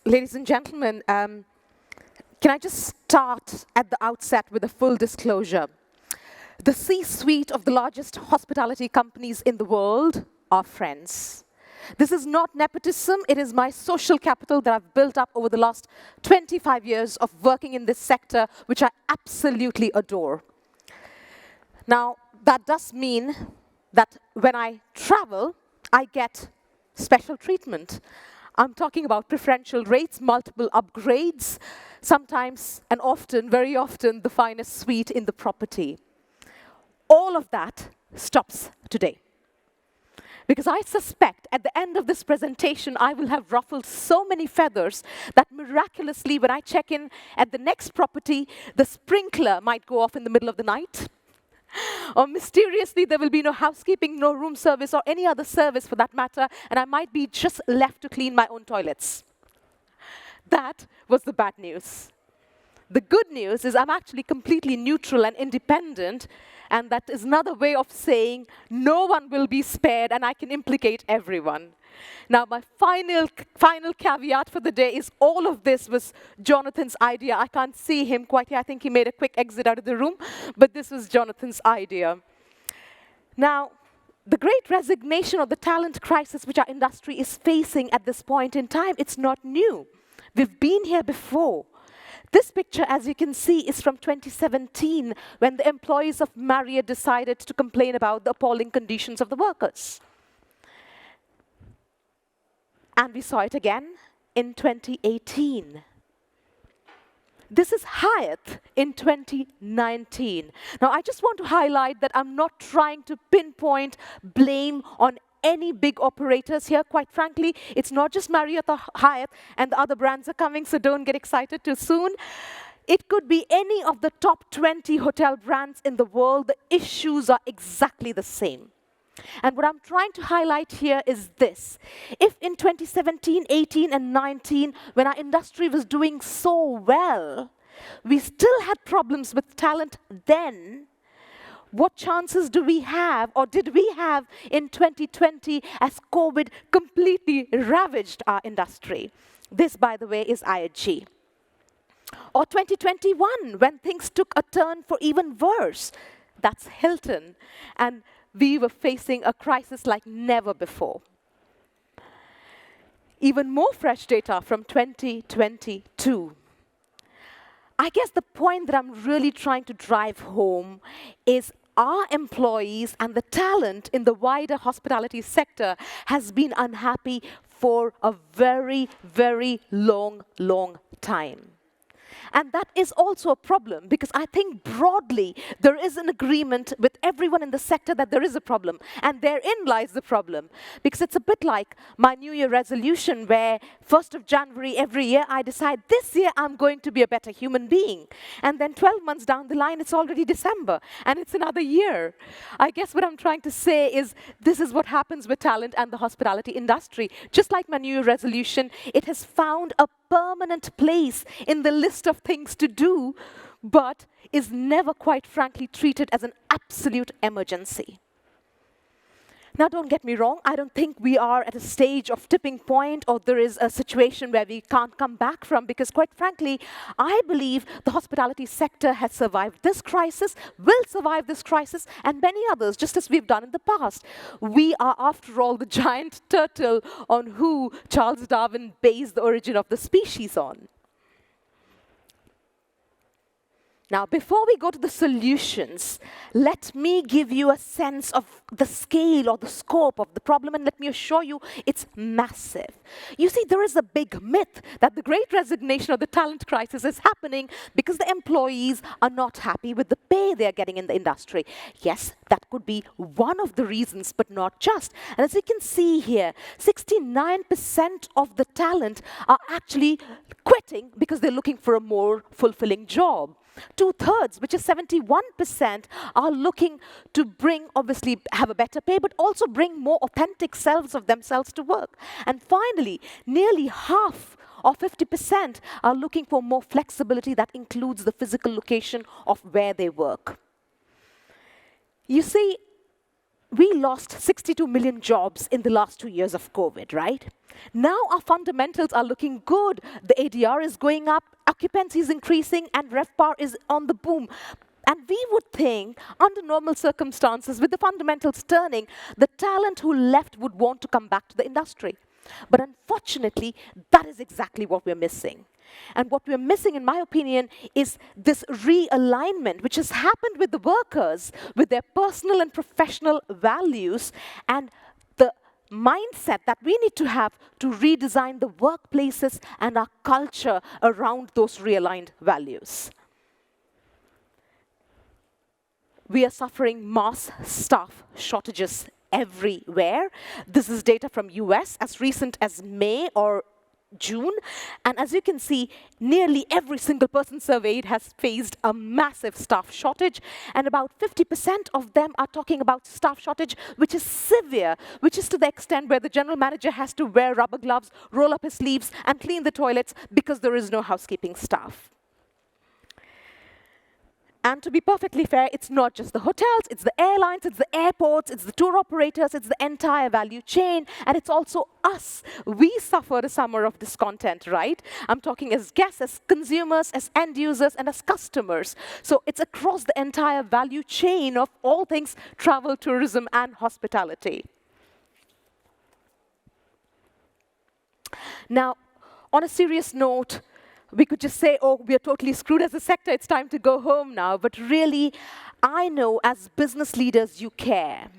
Ladies and gentlemen, can I just start at the outset with a full disclosure? The C-suite of the largest hospitality companies in the world are friends. This is not nepotism, it is my social capital that I've built up over the last 25 years of working in this sector, which I absolutely adore. Now, that does mean that when I travel, I get special treatment. I'm talking about preferential rates, multiple upgrades, sometimes and often, very often, the finest suite in the property. All of that stops today. Because I suspect at the end of this presentation, I will have ruffled so many feathers that miraculously, when I check in at the next property, the sprinkler might go off in the middle of the night. Or mysteriously, there will be no housekeeping, no room service, or any other service for that matter, and I might be just left to clean my own toilets. That was the bad news. The good news is I'm actually completely neutral and independent, and that is another way of saying no one will be spared, and I can implicate everyone. Now, my final caveat for the day is all of this was Jonathan's idea. I can't see him quite here. I think he made a quick exit out of the room, but this was Jonathan's idea. Now, the great resignation of the talent crisis which our industry is facing at this point in time, it's not new. We've been here before. This picture, as you can see, is from 2017, when the employees of Marriott decided to complain about the appalling conditions of the workers. And we saw it again in 2018. This is Hyatt in 2019. Now, I just want to highlight that I'm not trying to pinpoint blame on any big operators here. Quite frankly, it's not just Marriott or Hyatt, and the other brands are coming, so don't get excited too soon. It could be any of the top 20 hotel brands in the world. The issues are exactly the same. And what I'm trying to highlight here is this. If in 2017, 18, and 19, when our industry was doing so well, we still had problems with talent then, what chances do we have, or did we have in 2020 as COVID completely ravaged our industry? This, by the way, is IHG. Or 2021, when things took a turn for even worse. That's Hilton. And we were facing a crisis like never before. Even more fresh data from 2022. I guess the point that I'm really trying to drive home is our employees and the talent in the wider hospitality sector has been unhappy for a very, very long time. And that is also a problem, because I think broadly there is an agreement with everyone in the sector that there is a problem. And therein lies the problem. Because it's a bit like my New Year resolution, where 1st of January every year I decide this year I'm going to be a better human being. And then 12 months down the line it's already December and it's another year. I guess what I'm trying to say is this is what happens with talent and the hospitality industry. Just like my New Year resolution, it has found a permanent place in the list of things to do, but is never, quite frankly, treated as an absolute emergency. Now, don't get me wrong, I don't think we are at a stage of tipping point or there is a situation where we can't come back from, because quite frankly, I believe the hospitality sector has survived this crisis, will survive this crisis, and many others, just as we've done in the past. We are, after all, the giant turtle on who Charles Darwin based the origin of the species on. Now, before we go to the solutions, let me give you a sense of the scale or the scope of the problem, and let me assure you it's massive. You see, there is a big myth that the great resignation or the talent crisis is happening because the employees are not happy with the pay they're getting in the industry. Yes, that could be one of the reasons, but not just. And as you can see here, 69% of the talent are actually quitting because they're looking for a more fulfilling job. 2/3, which is 71%, are looking to bring, obviously, have a better pay, but also bring more authentic selves of themselves to work. And finally, nearly half, or 50%, are looking for more flexibility that includes the physical location of where they work. You see, we lost 62 million jobs in the last 2 years of COVID, right? Now our fundamentals are looking good. The ADR is going up, occupancy is increasing, and RevPAR is on the boom. And we would think, under normal circumstances, with the fundamentals turning, the talent who left would want to come back to the industry. But unfortunately, that is exactly what we're missing. And what we're missing, in my opinion, is this realignment, which has happened with the workers, with their personal and professional values, and the mindset that we need to have to redesign the workplaces and our culture around those realigned values. We are suffering mass staff shortages everywhere. This is data from US as recent as May or June. And as you can see, nearly every single person surveyed has faced a massive staff shortage. And about 50% of them are talking about staff shortage, which is severe, which is to the extent where the general manager has to wear rubber gloves, roll up his sleeves, and clean the toilets because there is no housekeeping staff. And to be perfectly fair, it's not just the hotels, it's the airlines, it's the airports, it's the tour operators, it's the entire value chain, and it's also us. We suffer a summer of discontent, right? I'm talking as guests, as consumers, as end users, and as customers. So it's across the entire value chain of all things travel, tourism, and hospitality. Now, on a serious note, we could just say, oh, we are totally screwed as a sector, it's time to go home now. But really, I know as business leaders you care.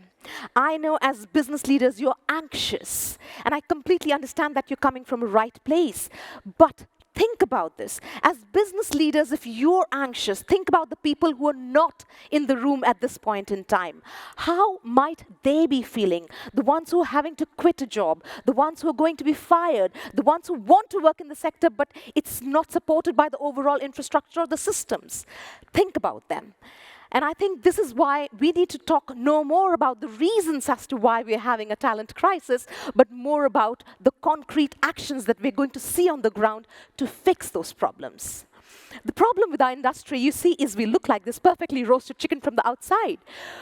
I know as business leaders you're anxious. And I completely understand that you're coming from a right place. But think about this. As business leaders, if you're anxious, think about the people who are not in the room at this point in time. How might they be feeling? The ones who are having to quit a job, the ones who are going to be fired, the ones who want to work in the sector, but it's not supported by the overall infrastructure or the systems. Think about them. And I think this is why we need to talk no more about the reasons as to why we're having a talent crisis, but more about the concrete actions that we're going to see on the ground to fix those problems. The problem with our industry, you see, is we look like this perfectly roasted chicken from the outside.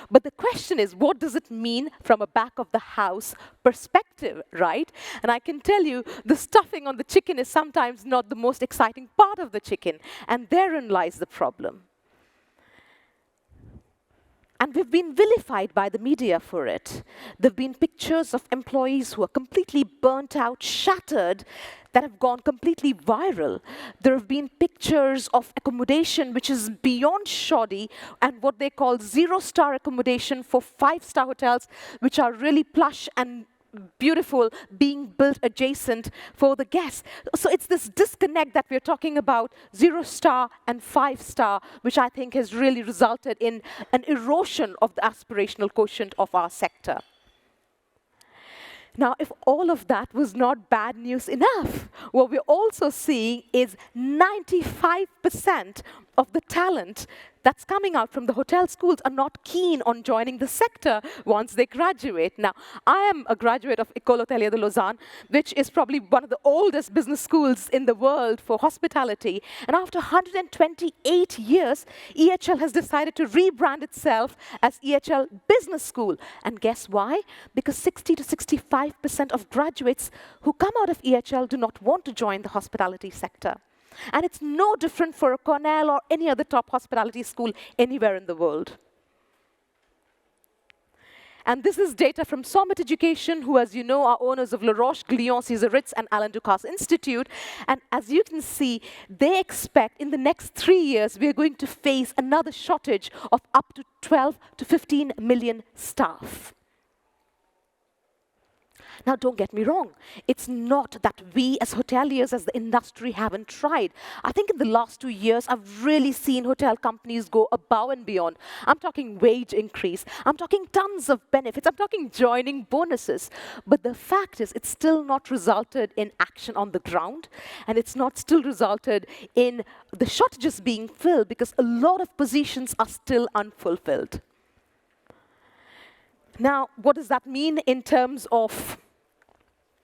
But the question is, what does it mean from a back of the house perspective, right? And I can tell you, the stuffing on the chicken is sometimes not the most exciting part of the chicken. And therein lies the problem. And we've been vilified by the media for it. There have been pictures of employees who are completely burnt out, shattered, that have gone completely viral. There have been pictures of accommodation which is beyond shoddy and what they call zero-star accommodation for 5-star hotels, which are really plush and beautiful, being built adjacent for the guests. So it's this disconnect that we're talking about, 0-star and 5-star, which I think has really resulted in an erosion of the aspirational quotient of our sector. Now, if all of that was not bad news enough, what we're also seeing is 95% of the talent that's coming out from the hotel schools are not keen on joining the sector once they graduate. Now, I am a graduate of École Hôtelière de Lausanne, which is probably one of the oldest business schools in the world for hospitality. And after 128 years, EHL has decided to rebrand itself as EHL Business School. And guess why? Because 60 to 65% of graduates who come out of EHL do not want to join the hospitality sector. And it's no different for a Cornell or any other top hospitality school anywhere in the world. And this is data from Summit Education, who, as you know, are owners of La Roche, Guyon, Cesar Ritz, and Alain Ducasse Institute. And as you can see, they expect in the next 3 years, we are going to face another shortage of up to 12 to 15 million staff. Now, don't get me wrong. It's not that we as hoteliers, as the industry, haven't tried. I think in the last 2 years, I've really seen hotel companies go above and beyond. I'm talking wage increase. I'm talking tons of benefits. I'm talking joining bonuses. But the fact is, it's still not resulted in action on the ground. And it's not still resulted in the shortages being filled because a lot of positions are still unfulfilled. Now, what does that mean in terms of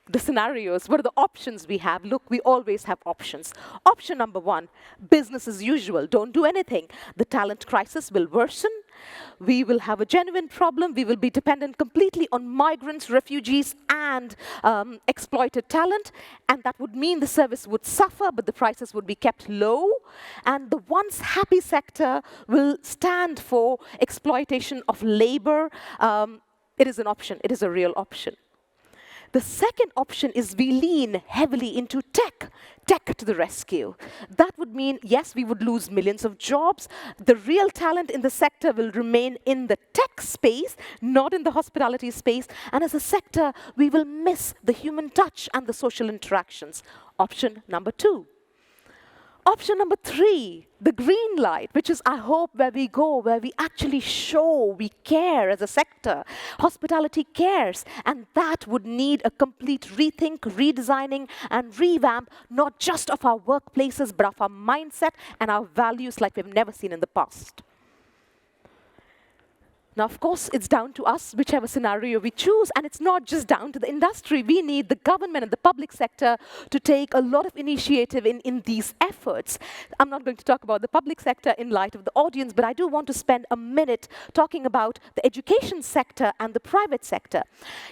the scenarios, what are the options we have? Look, we always have options. Option number one, business as usual. Don't do anything. The talent crisis will worsen. We will have a genuine problem. We will be dependent completely on migrants, refugees, and exploited talent. And that would mean the service would suffer, but the prices would be kept low. And the once happy sector will stand for exploitation of labor. It is an option. It is a real option. The second option is we lean heavily into tech to the rescue. That would mean, yes, we would lose millions of jobs. The real talent in the sector will remain in the tech space, not in the hospitality space. And as a sector, we will miss the human touch and the social interactions. Option number two. Option number three, the green light, which is, I hope, where we go, where we actually show we care as a sector. Hospitality cares, and that would need a complete rethink, redesigning, and revamp, not just of our workplaces, but of our mindset and our values like we've never seen in the past. Now, of course, it's down to us, whichever scenario we choose, and it's not just down to the industry. We need the government and the public sector to take a lot of initiative in these efforts. I'm not going to talk about the public sector in light of the audience, but I do want to spend a minute talking about the education sector and the private sector.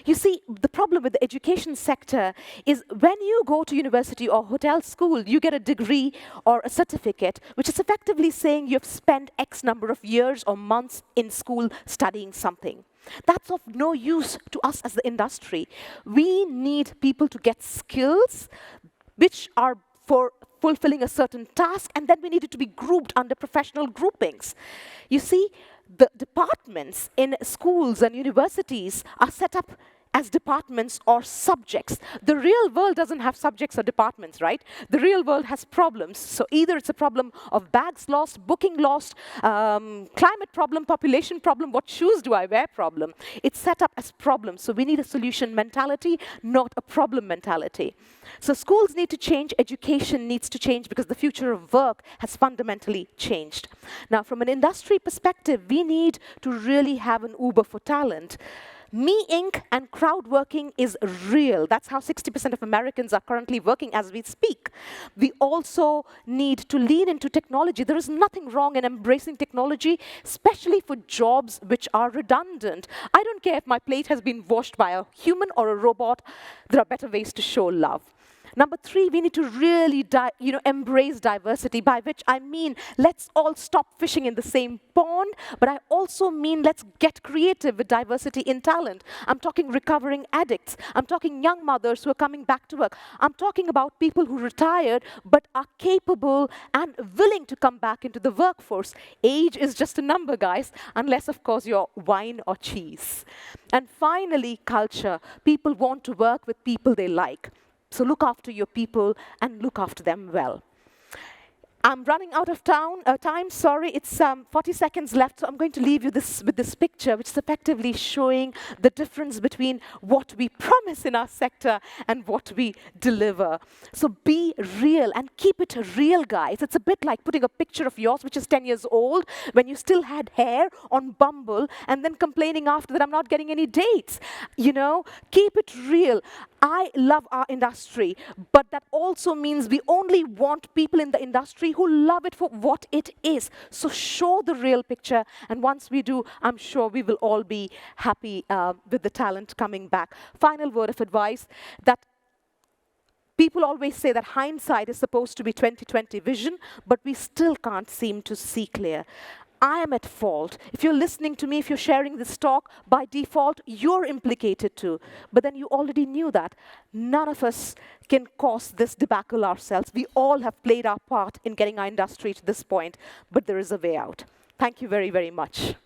You see, the problem with the education sector is when you go to university or hotel school, you get a degree or a certificate, which is effectively saying you've spent X number of years or months in school studying something. That's of no use to us as the industry. We need people to get skills which are for fulfilling a certain task, and then we need it to be grouped under professional groupings. You see, the departments in schools and universities are set up as departments or subjects. The real world doesn't have subjects or departments, right? The real world has problems. So either it's a problem of bags lost, booking lost, climate problem, population problem, what shoes do I wear problem. It's set up as problems. So we need a solution mentality, not a problem mentality. So schools need to change, education needs to change because the future of work has fundamentally changed. Now, from an industry perspective, we need to really have an Uber for talent. Me Inc. and crowd working is real. That's how 60% of Americans are currently working as we speak. We also need to lean into technology. There is nothing wrong in embracing technology, especially for jobs which are redundant. I don't care if my plate has been washed by a human or a robot. There are better ways to show love. Number three, we need to really embrace diversity, by which I mean let's all stop fishing in the same pond, but I also mean let's get creative with diversity in talent. I'm talking recovering addicts. I'm talking young mothers who are coming back to work. I'm talking about people who retired but are capable and willing to come back into the workforce. Age is just a number, guys, unless, of course, you're wine or cheese. And finally, culture. People want to work with people they like. So look after your people and look after them well. I'm running out of time, sorry, it's 40 seconds left, so I'm going to leave you with this picture, which is effectively showing the difference between what we promise in our sector and what we deliver. So be real and keep it real, guys. It's a bit like putting a picture of yours, which is 10 years old, when you still had hair on Bumble, and then complaining after that, I'm not getting any dates. You know, keep it real. I love our industry, but that also means we only want people in the industry who love it for what it is. So show the real picture, and once we do, I'm sure we will all be happy with the talent coming back. Final word of advice, that people always say that hindsight is supposed to be 20/20 vision, but we still can't seem to see clear. I am at fault. If you're listening to me, if you're sharing this talk, by default, you're implicated too. But then you already knew that. None of us can cause this debacle ourselves. We all have played our part in getting our industry to this point, but there is a way out. Thank you very, very much.